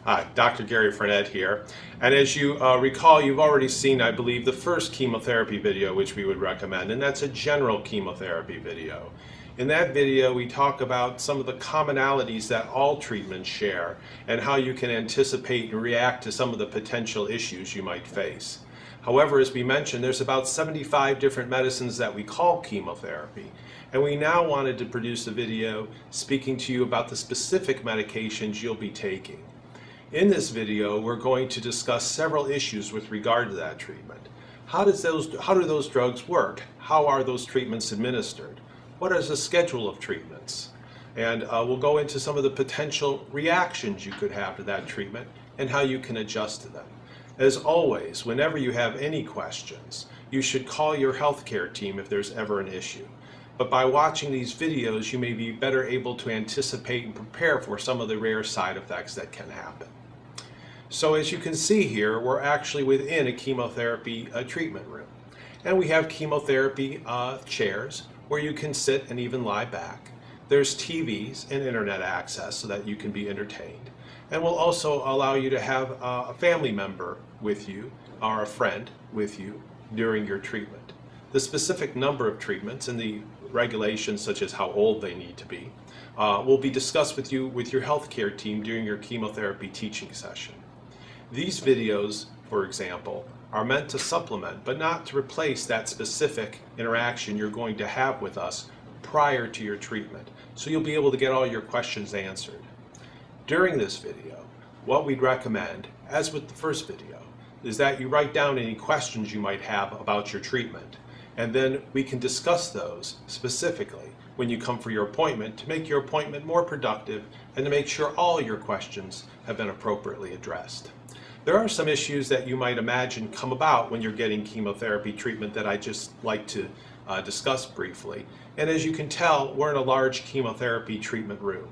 Hi, Dr. Gary Frenette here. And as you recall, you've already seen, I believe, the first chemotherapy video which we would recommend, and that's a general chemotherapy video. In that video, we talk about some of the commonalities that all treatments share and how you can anticipate and react to some of the potential issues you might face. However, as we mentioned, there's about 75 different medicines that we call chemotherapy. And we now wanted to produce a video speaking to you about the specific medications you'll be taking. In this video, we're going to discuss several issues with regard to that treatment. How do those drugs work? How are those treatments administered? What is the schedule of treatments? And we'll go into some of the potential reactions you could have to that treatment and how you can adjust to them. As always, whenever you have any questions, you should call your healthcare team if there's ever an issue. But by watching these videos, you may be better able to anticipate and prepare for some of the rare side effects that can happen. So as you can see here, we're actually within a chemotherapy treatment room. And we have chemotherapy chairs where you can sit and even lie back. There's TVs and internet access so that you can be entertained. And we'll also allow you to have a family member with you or a friend with you during your treatment. The specific number of treatments and the regulations, such as how old they need to be, will be discussed with you with your healthcare team during your chemotherapy teaching session. These videos, for example, are meant to supplement but not to replace that specific interaction you're going to have with us prior to your treatment, so you'll be able to get all your questions answered. During this video, what we'd recommend, as with the first video, is that you write down any questions you might have about your treatment, and then we can discuss those specifically when you come for your appointment to make your appointment more productive and to make sure all your questions have been appropriately addressed. There are some issues that you might imagine come about when you're getting chemotherapy treatment that I just like to discuss briefly. And as you can tell, we're in a large chemotherapy treatment room.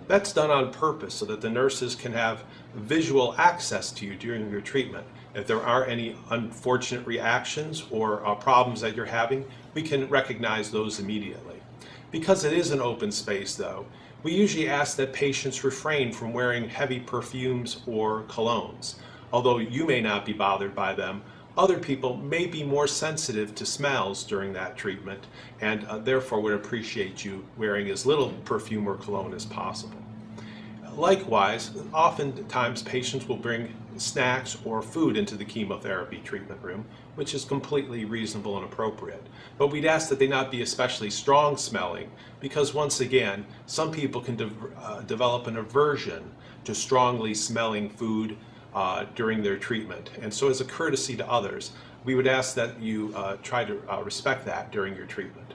That's done on purpose so that the nurses can have visual access to you during your treatment. If there are any unfortunate reactions or problems that you're having, we can recognize those immediately. Because it is an open space though, we usually ask that patients refrain from wearing heavy perfumes or colognes. Although you may not be bothered by them, other people may be more sensitive to smells during that treatment and therefore would appreciate you wearing as little perfume or cologne as possible. Likewise, oftentimes patients will bring snacks or food into the chemotherapy treatment room, which is completely reasonable and appropriate. But we'd ask that they not be especially strong smelling because, once again, some people can develop an aversion to strongly smelling food during their treatment. And so as a courtesy to others, we would ask that you try to respect that during your treatment.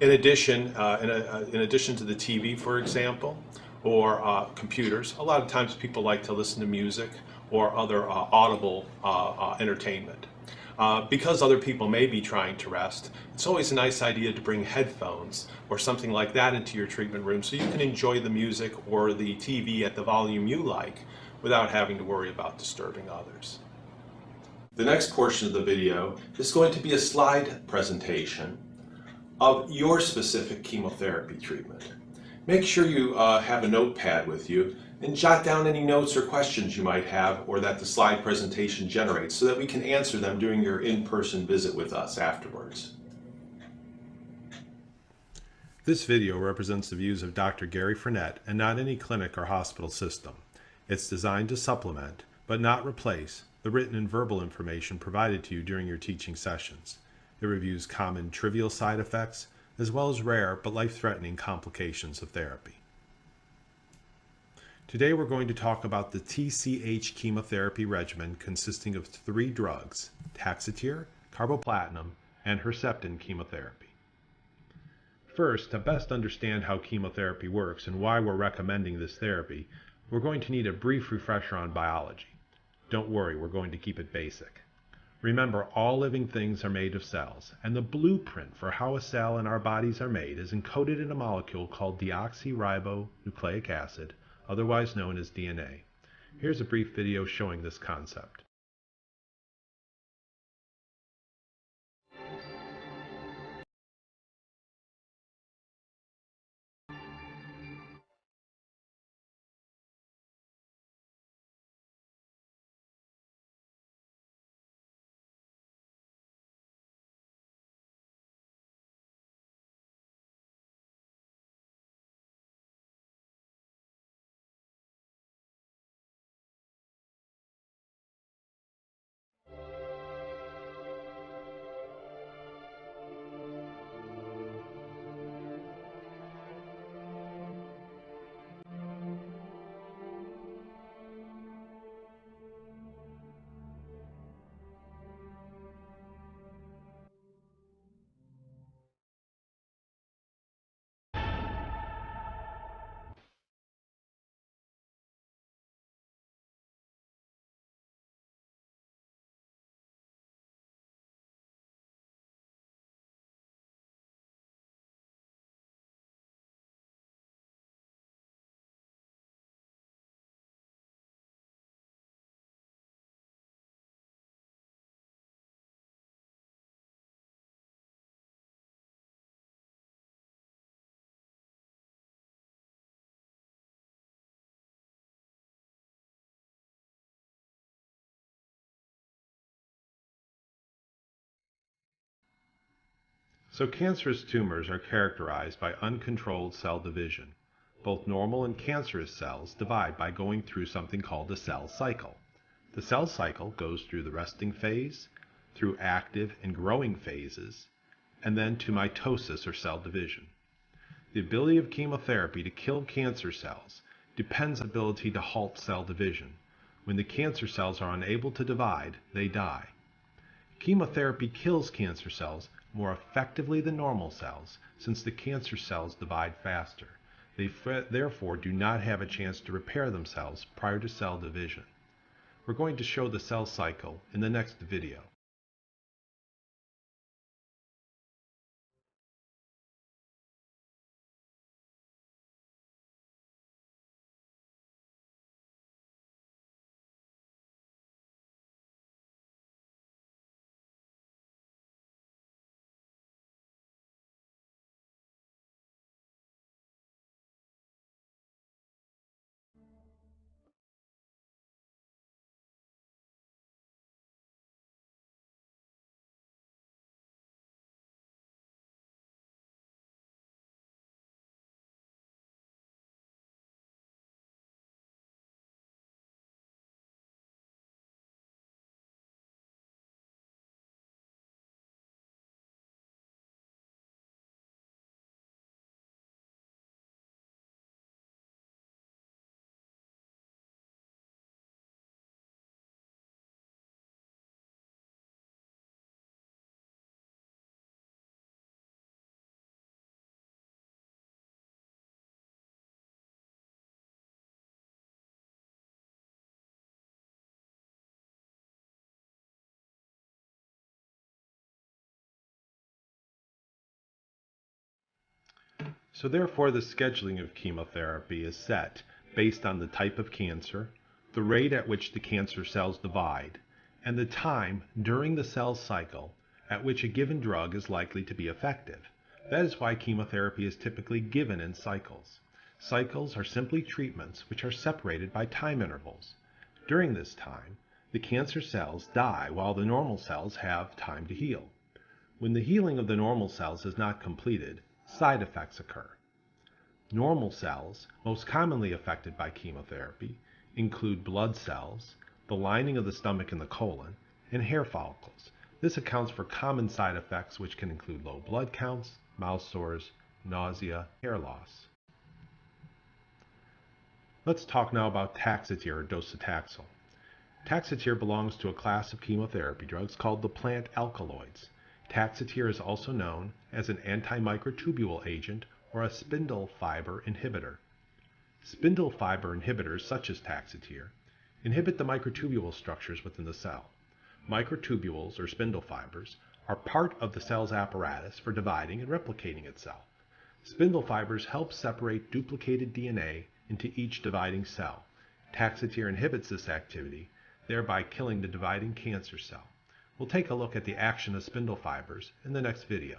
In addition to the TV, for example, or computers, a lot of times people like to listen to music or other audible entertainment. Because other people may be trying to rest, it's always a nice idea to bring headphones or something like that into your treatment room so you can enjoy the music or the TV at the volume you like without having to worry about disturbing others. The next portion of the video is going to be a slide presentation of your specific chemotherapy treatment. Make sure you have a notepad with you and jot down any notes or questions you might have or that the slide presentation generates so that we can answer them during your in-person visit with us afterwards. This video represents the views of Dr. Gary Frenette and not any clinic or hospital system. It's designed to supplement, but not replace, the written and verbal information provided to you during your teaching sessions. It reviews common trivial side effects, as well as rare but life-threatening complications of therapy. Today we're going to talk about the TCH chemotherapy regimen consisting of 3 drugs, Taxotere, carboplatin, and Herceptin chemotherapy. First, to best understand how chemotherapy works and why we're recommending this therapy, we're going to need a brief refresher on biology. Don't worry, we're going to keep it basic. Remember, all living things are made of cells, and the blueprint for how a cell in our bodies are made is encoded in a molecule called deoxyribonucleic acid, otherwise known as DNA. Here's a brief video showing this concept. So cancerous tumors are characterized by uncontrolled cell division. Both normal and cancerous cells divide by going through something called the cell cycle. The cell cycle goes through the resting phase, through active and growing phases, and then to mitosis or cell division. The ability of chemotherapy to kill cancer cells depends on the ability to halt cell division. When the cancer cells are unable to divide, they die. Chemotherapy kills cancer cells more effectively than normal cells since the cancer cells divide faster. They therefore do not have a chance to repair themselves prior to cell division. We're going to show the cell cycle in the next video. So therefore the scheduling of chemotherapy is set based on the type of cancer, the rate at which the cancer cells divide, and the time during the cell cycle at which a given drug is likely to be effective. That is why chemotherapy is typically given in cycles. Cycles are simply treatments which are separated by time intervals. During this time, the cancer cells die while the normal cells have time to heal. When the healing of the normal cells is not completed, side effects occur. Normal cells, most commonly affected by chemotherapy, include blood cells, the lining of the stomach and the colon, and hair follicles. This accounts for common side effects which can include low blood counts, mouth sores, nausea, hair loss. Let's talk now about Taxotere or docetaxel. Taxotere belongs to a class of chemotherapy drugs called the plant alkaloids. Taxotere is also known as an antimicrotubule agent or a spindle fiber inhibitor. Spindle fiber inhibitors, such as Taxotere, inhibit the microtubule structures within the cell. Microtubules, or spindle fibers, are part of the cell's apparatus for dividing and replicating itself. Spindle fibers help separate duplicated DNA into each dividing cell. Taxotere inhibits this activity, thereby killing the dividing cancer cell. We'll take a look at the action of spindle fibers in the next video.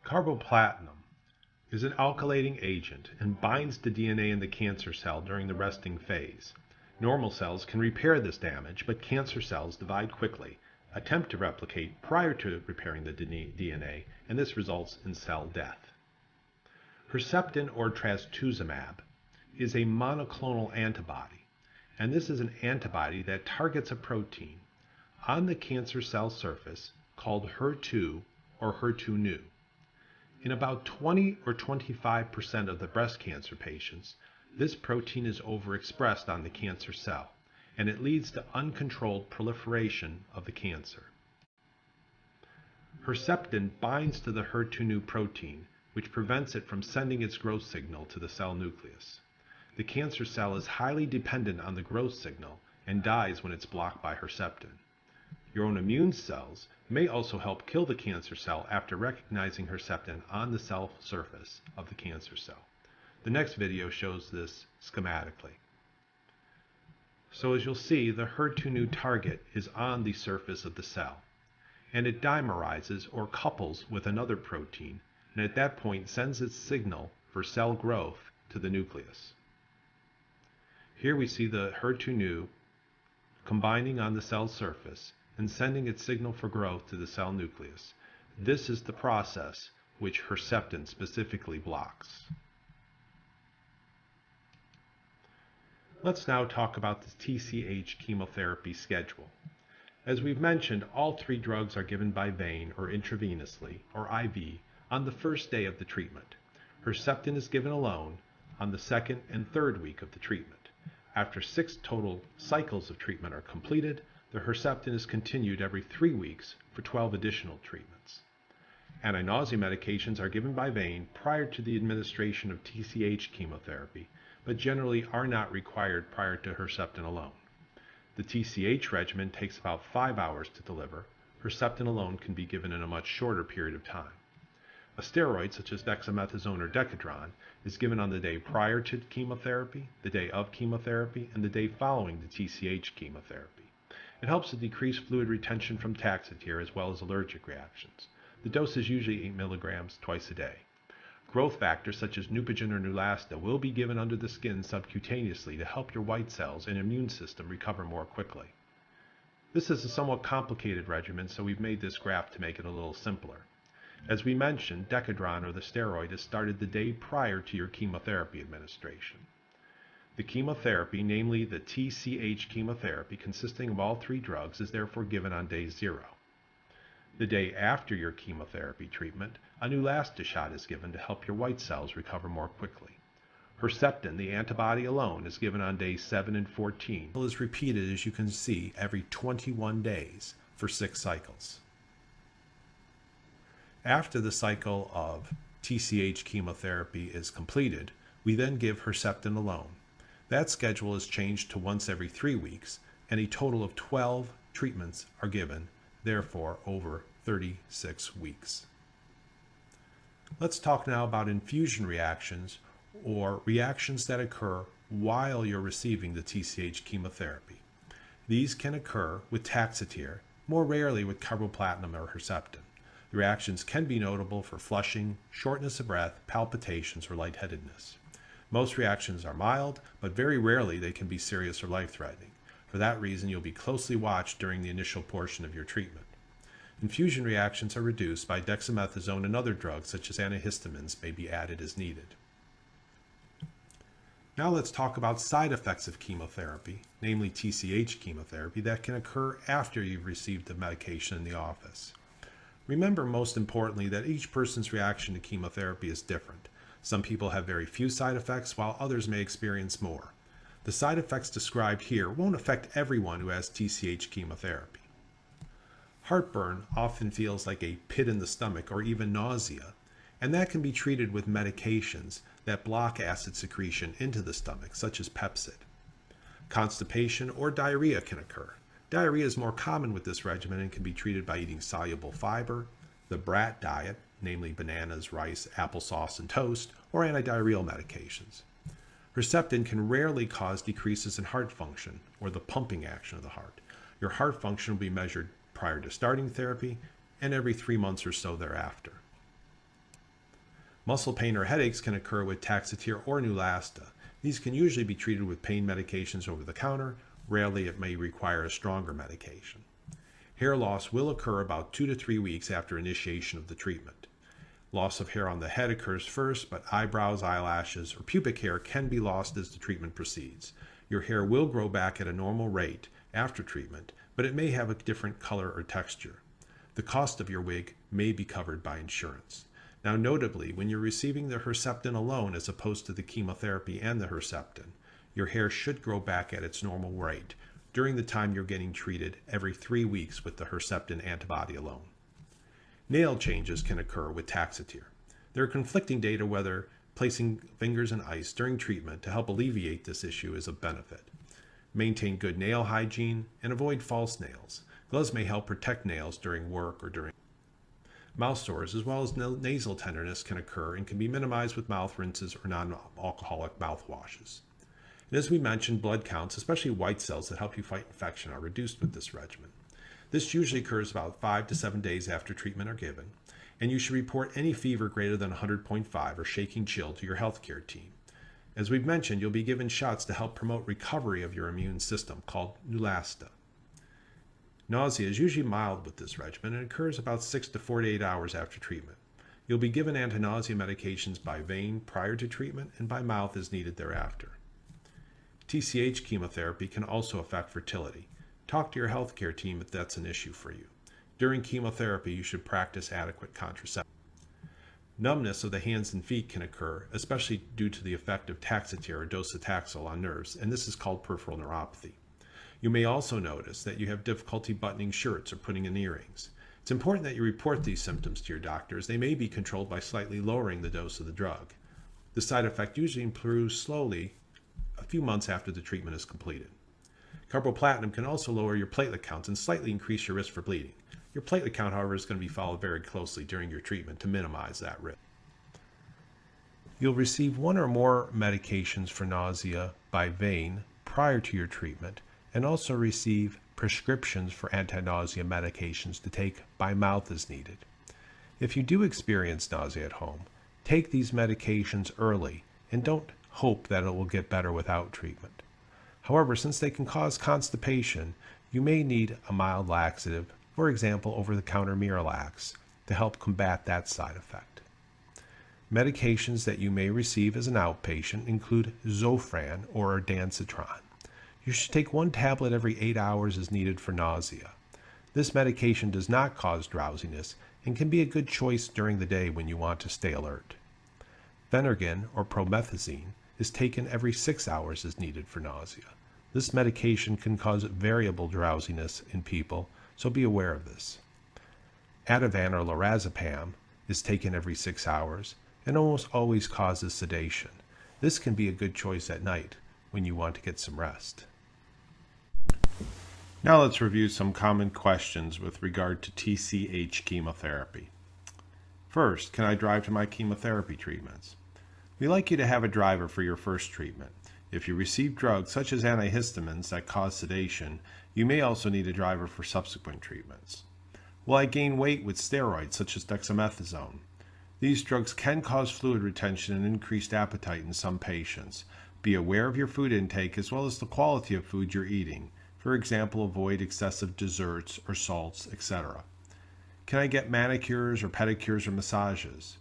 Carboplatinum is an alkylating agent and binds to DNA in the cancer cell during the resting phase. Normal cells can repair this damage, but cancer cells divide quickly, attempt to replicate prior to repairing the DNA, and this results in cell death. Herceptin or trastuzumab is a monoclonal antibody, and this is an antibody that targets a protein on the cancer cell surface called HER2 or HER2/neu. In about 20 or 25% of the breast cancer patients, this protein is overexpressed on the cancer cell, and it leads to uncontrolled proliferation of the cancer. Herceptin binds to the HER2/neu protein, which prevents it from sending its growth signal to the cell nucleus. The cancer cell is highly dependent on the growth signal and dies when it's blocked by Herceptin. Your own immune cells may also help kill the cancer cell after recognizing Herceptin on the cell surface of the cancer cell. The next video shows this schematically. So as you'll see, the HER2/neu target is on the surface of the cell, and it dimerizes or couples with another protein, and at that point sends its signal for cell growth to the nucleus. Here we see the HER2/neu combining on the cell surface and sending its signal for growth to the cell nucleus. This is the process which Herceptin specifically blocks. Let's now talk about the TCH chemotherapy schedule. As we've mentioned, all 3 drugs are given by vein or intravenously or IV on the first day of the treatment. Herceptin is given alone on the 2nd and 3rd week of the treatment. After 6 total cycles of treatment are completed, the Herceptin is continued every 3 weeks for 12 additional treatments. Anti-nausea medications are given by vein prior to the administration of TCH chemotherapy, but generally are not required prior to Herceptin alone. The TCH regimen takes about 5 hours to deliver. Herceptin alone can be given in a much shorter period of time. A steroid, such as dexamethasone or Decadron, is given on the day prior to chemotherapy, the day of chemotherapy, and the day following the TCH chemotherapy. It helps to decrease fluid retention from Taxotere as well as allergic reactions. The dose is usually 8 milligrams twice a day. Growth factors such as Neupogen or Neulasta will be given under the skin subcutaneously to help your white cells and immune system recover more quickly. This is a somewhat complicated regimen, so we've made this graph to make it a little simpler. As we mentioned, Decadron or the steroid is started the day prior to your chemotherapy administration. The chemotherapy, namely the TCH chemotherapy consisting of all 3 drugs, is therefore given on day 0. The day after your chemotherapy treatment, a Neulasta shot is given to help your white cells recover more quickly. Herceptin, the antibody alone, is given on days 7 and 14. It is repeated, as you can see, every 21 days for 6 cycles. After the cycle of TCH chemotherapy is completed, we then give Herceptin alone. That schedule is changed to once every 3 weeks, and a total of 12 treatments are given, therefore over 36 weeks. Let's talk now about infusion reactions, or reactions that occur while you're receiving the TCH chemotherapy. These can occur with Taxotere, more rarely with carboplatin or Herceptin. The reactions can be notable for flushing, shortness of breath, palpitations, or lightheadedness. Most reactions are mild, but very rarely they can be serious or life-threatening. For that reason, you'll be closely watched during the initial portion of your treatment. Infusion reactions are reduced by dexamethasone, and other drugs such as antihistamines may be added as needed. Now let's talk about side effects of chemotherapy, namely TCH chemotherapy, that can occur after you've received the medication in the office. Remember, most importantly, that each person's reaction to chemotherapy is different. Some people have very few side effects, while others may experience more. The side effects described here won't affect everyone who has TCH chemotherapy. Heartburn often feels like a pit in the stomach or even nausea, and that can be treated with medications that block acid secretion into the stomach, such as Pepcid. Constipation or diarrhea can occur. Diarrhea is more common with this regimen and can be treated by eating soluble fiber, the BRAT diet, namely bananas, rice, applesauce, and toast, or antidiarrheal medications. Herceptin can rarely cause decreases in heart function or the pumping action of the heart. Your heart function will be measured prior to starting therapy and every 3 months or so thereafter. Muscle pain or headaches can occur with Taxotere or Neulasta. These can usually be treated with pain medications over the counter. Rarely it may require a stronger medication. Hair loss will occur about 2 to 3 weeks after initiation of the treatment. Loss of hair on the head occurs first, but eyebrows, eyelashes, or pubic hair can be lost as the treatment proceeds. Your hair will grow back at a normal rate after treatment, but it may have a different color or texture. The cost of your wig may be covered by insurance. Now, notably, when you're receiving the Herceptin alone as opposed to the chemotherapy and the Herceptin, your hair should grow back at its normal rate during the time you're getting treated every 3 weeks with the Herceptin antibody alone. Nail changes can occur with Taxotere. There are conflicting data whether placing fingers in ice during treatment to help alleviate this issue is of benefit. Maintain good nail hygiene and avoid false nails. Gloves may help protect nails during work or during mouth sores, as well as nasal tenderness can occur and can be minimized with mouth rinses or non-alcoholic mouthwashes. And as we mentioned, blood counts, especially white cells that help you fight infection, are reduced with this regimen. This usually occurs about 5 to 7 days after treatment are given, and you should report any fever greater than 100.5 or shaking chill to your healthcare team. As we've mentioned, you'll be given shots to help promote recovery of your immune system called Neulasta. Nausea is usually mild with this regimen and occurs about 6 to 48 hours after treatment. You'll be given anti-nausea medications by vein prior to treatment and by mouth as needed thereafter. TCH chemotherapy can also affect fertility. Talk to your healthcare team if that's an issue for you. During chemotherapy, you should practice adequate contraception. Numbness of the hands and feet can occur, especially due to the effect of Taxotere or docetaxel on nerves, and this is called peripheral neuropathy. You may also notice that you have difficulty buttoning shirts or putting in earrings. It's important that you report these symptoms to your doctor, as they may be controlled by slightly lowering the dose of the drug. The side effect usually improves slowly a few months after the treatment is completed. Carboplatin can also lower your platelet counts and slightly increase your risk for bleeding. Your platelet count, however, is going to be followed very closely during your treatment to minimize that risk. You'll receive one or more medications for nausea by vein prior to your treatment, and also receive prescriptions for anti-nausea medications to take by mouth as needed. If you do experience nausea at home, take these medications early and don't hope that it will get better without treatment. However, since they can cause constipation, you may need a mild laxative, for example over-the-counter Miralax, to help combat that side effect. Medications that you may receive as an outpatient include Zofran or Ondansetron. You should take 1 tablet every 8 hours as needed for nausea. This medication does not cause drowsiness and can be a good choice during the day when you want to stay alert. Phenergan or promethazine is taken every 6 hours as needed for nausea. This medication can cause variable drowsiness in people, so be aware of this. Ativan or lorazepam is taken every 6 hours and almost always causes sedation. This can be a good choice at night when you want to get some rest. Now let's review some common questions with regard to TCH chemotherapy. First, can I drive to my chemotherapy treatments? We like you to have a driver for your first treatment. If you receive drugs such as antihistamines that cause sedation, you may also need a driver for subsequent treatments. Will I gain weight with steroids such as dexamethasone? These drugs can cause fluid retention and increased appetite in some patients. Be aware of your food intake as well as the quality of food you're eating. For example, avoid excessive desserts or salts, etc. Can I get manicures or pedicures or massages?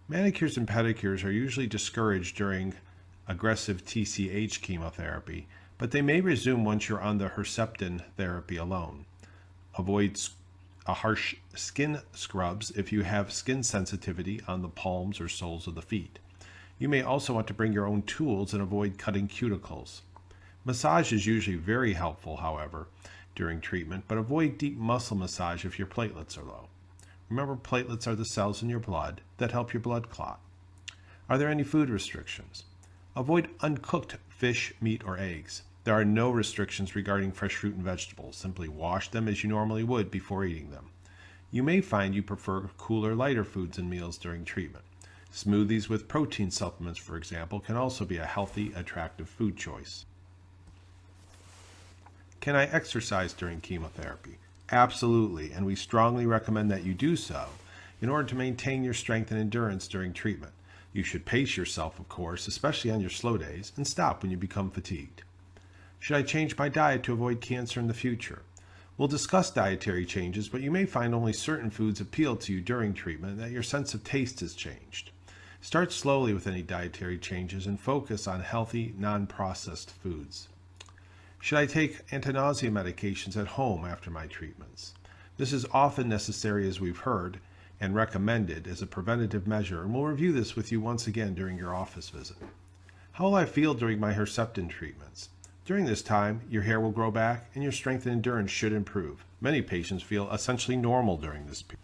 Manicures and pedicures are usually discouraged during aggressive TCH chemotherapy, but they may resume once you're on the Herceptin therapy alone. Avoid harsh skin scrubs if you have skin sensitivity on the palms or soles of the feet. You may also want to bring your own tools and avoid cutting cuticles. Massage is usually very helpful, however, during treatment, but avoid deep muscle massage if your platelets are low. Remember, platelets are the cells in your blood that help your blood clot. Are there any food restrictions? Avoid uncooked fish, meat, or eggs. There are no restrictions regarding fresh fruit and vegetables. Simply wash them as you normally would before eating them. You may find you prefer cooler, lighter foods and meals during treatment. Smoothies with protein supplements, for example, can also be a healthy, attractive food choice. Can I exercise during chemotherapy? Absolutely, and we strongly recommend that you do so in order to maintain your strength and endurance during treatment. You should pace yourself, of course, especially on your slow days, and stop when you become fatigued. Should I change my diet to avoid cancer in the future? We'll discuss dietary changes, but you may find only certain foods appeal to you during treatment and that your sense of taste has changed. Start slowly with any dietary changes and focus on healthy, non-processed foods. Should I take anti-nausea medications at home after my treatments? This is often necessary, as we've heard, and recommended as a preventative measure, and we'll review this with you once again during your office visit. How will I feel during my Herceptin treatments? During this time, your hair will grow back and your strength and endurance should improve. Many patients feel essentially normal during this period.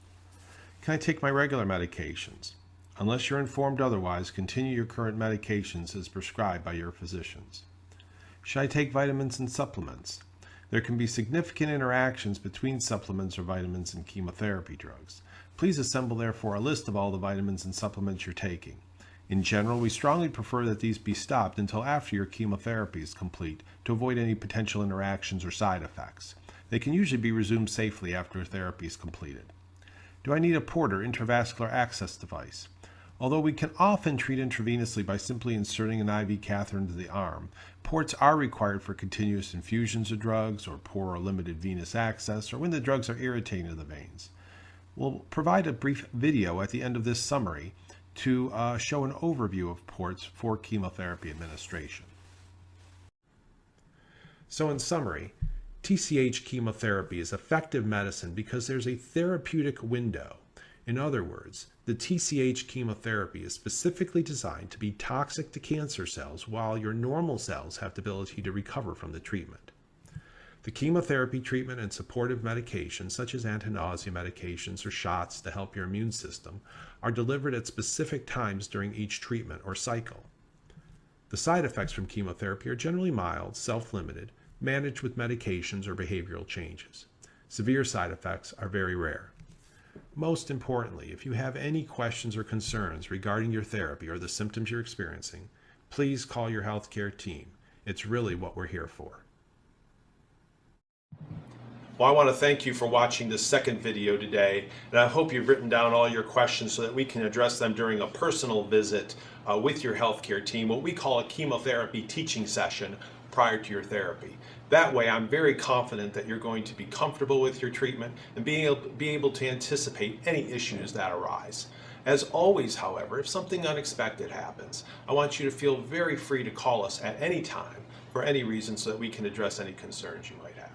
Can I take my regular medications? Unless you're informed otherwise, continue your current medications as prescribed by your physicians. Should I take vitamins and supplements? There can be significant interactions between supplements or vitamins and chemotherapy drugs. Please assemble therefore a list of all the vitamins and supplements you're taking. In general, we strongly prefer that these be stopped until after your chemotherapy is complete to avoid any potential interactions or side effects. They can usually be resumed safely after therapy is completed. Do I need a port or intravascular access device? Although we can often treat intravenously by simply inserting an IV catheter into the arm, ports are required for continuous infusions of drugs or poor or limited venous access or when the drugs are irritating to the veins. We'll provide a brief video at the end of this summary to show an overview of ports for chemotherapy administration. So in summary, TCH chemotherapy is effective medicine because there's a therapeutic window. In other words, the TCH chemotherapy is specifically designed to be toxic to cancer cells while your normal cells have the ability to recover from the treatment. The chemotherapy treatment and supportive medications, such as anti-nausea medications or shots to help your immune system, are delivered at specific times during each treatment or cycle. The side effects from chemotherapy are generally mild, self-limited, managed with medications or behavioral changes. Severe side effects are very rare. Most importantly, if you have any questions or concerns regarding your therapy or the symptoms you're experiencing, please call your healthcare team. It's really what we're here for. Well, I want to thank you for watching this second video today, and I hope you've written down all your questions so that we can address them during a personal visit with your healthcare team, what we call a chemotherapy teaching session prior to your therapy. That way, I'm very confident that you're going to be comfortable with your treatment and be able to anticipate any issues that arise. As always, however, if something unexpected happens, I want you to feel very free to call us at any time for any reason so that we can address any concerns you might have.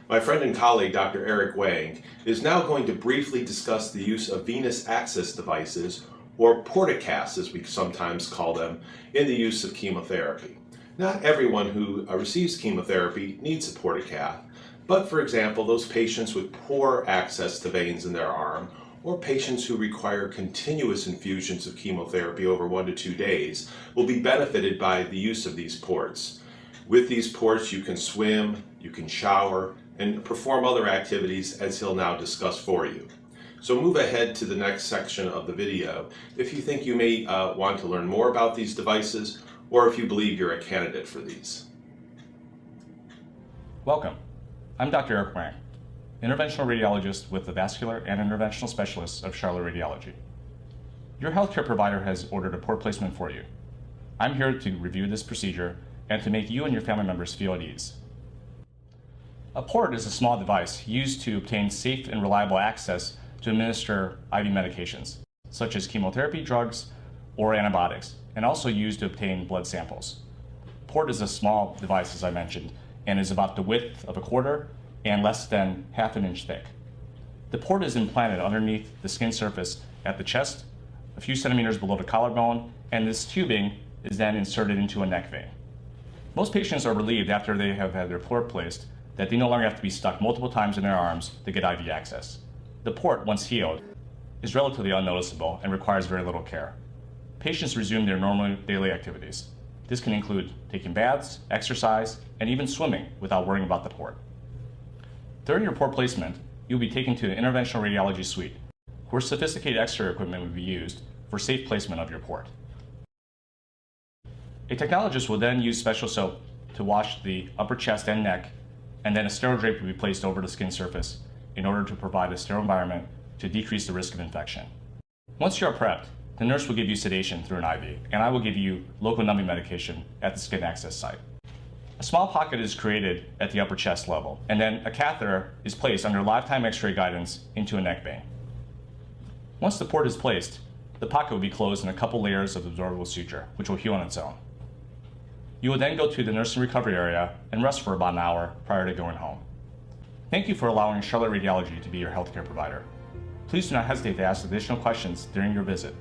My friend and colleague, Dr. Eric Wang, is now going to briefly discuss the use of venous access devices, or portacasts as we sometimes call them, in the use of chemotherapy. Not everyone who receives chemotherapy needs a portacath, but for example, those patients with poor access to veins in their arm, or patients who require continuous infusions of chemotherapy over 1 to 2 days, will be benefited by the use of these ports. With these ports, you can swim, you can shower, and perform other activities as he'll now discuss for you. So move ahead to the next section of the video if you think you may want to learn more about these devices or if you believe you're a candidate for these. Welcome. I'm Dr. Eric Wang, interventional radiologist with the Vascular and Interventional Specialists of Charlotte Radiology. Your healthcare provider has ordered a port placement for you. I'm here to review this procedure and to make you and your family members feel at ease. A port is a small device used to obtain safe and reliable access to administer IV medications, such as chemotherapy drugs or antibiotics, and also used to obtain blood samples. Port is a small device, as I mentioned, and is about the width of a quarter and less than ½ an inch thick. The port is implanted underneath the skin surface at the chest, a few centimeters below the collarbone, and this tubing is then inserted into a neck vein. Most patients are relieved after they have had their port placed that they no longer have to be stuck multiple times in their arms to get IV access. The port, once healed, is relatively unnoticeable and requires very little care. Patients resume their normal daily activities. This can include taking baths, exercise, and even swimming without worrying about the port. During your port placement, you'll be taken to the interventional radiology suite, where sophisticated X-ray equipment will be used for safe placement of your port. A technologist will then use special soap to wash the upper chest and neck, and then a sterile drape will be placed over the skin surface in order to provide a sterile environment to decrease the risk of infection. Once you're prepped, the nurse will give you sedation through an IV, and I will give you local numbing medication at the skin access site. A small pocket is created at the upper chest level, and then a catheter is placed under lifetime X-ray guidance into a neck vein. Once the port is placed, the pocket will be closed in a couple layers of absorbable suture, which will heal on its own. You will then go to the nursing recovery area and rest for about an hour prior to going home. Thank you for allowing Charlotte Radiology to be your healthcare provider. Please do not hesitate to ask additional questions during your visit.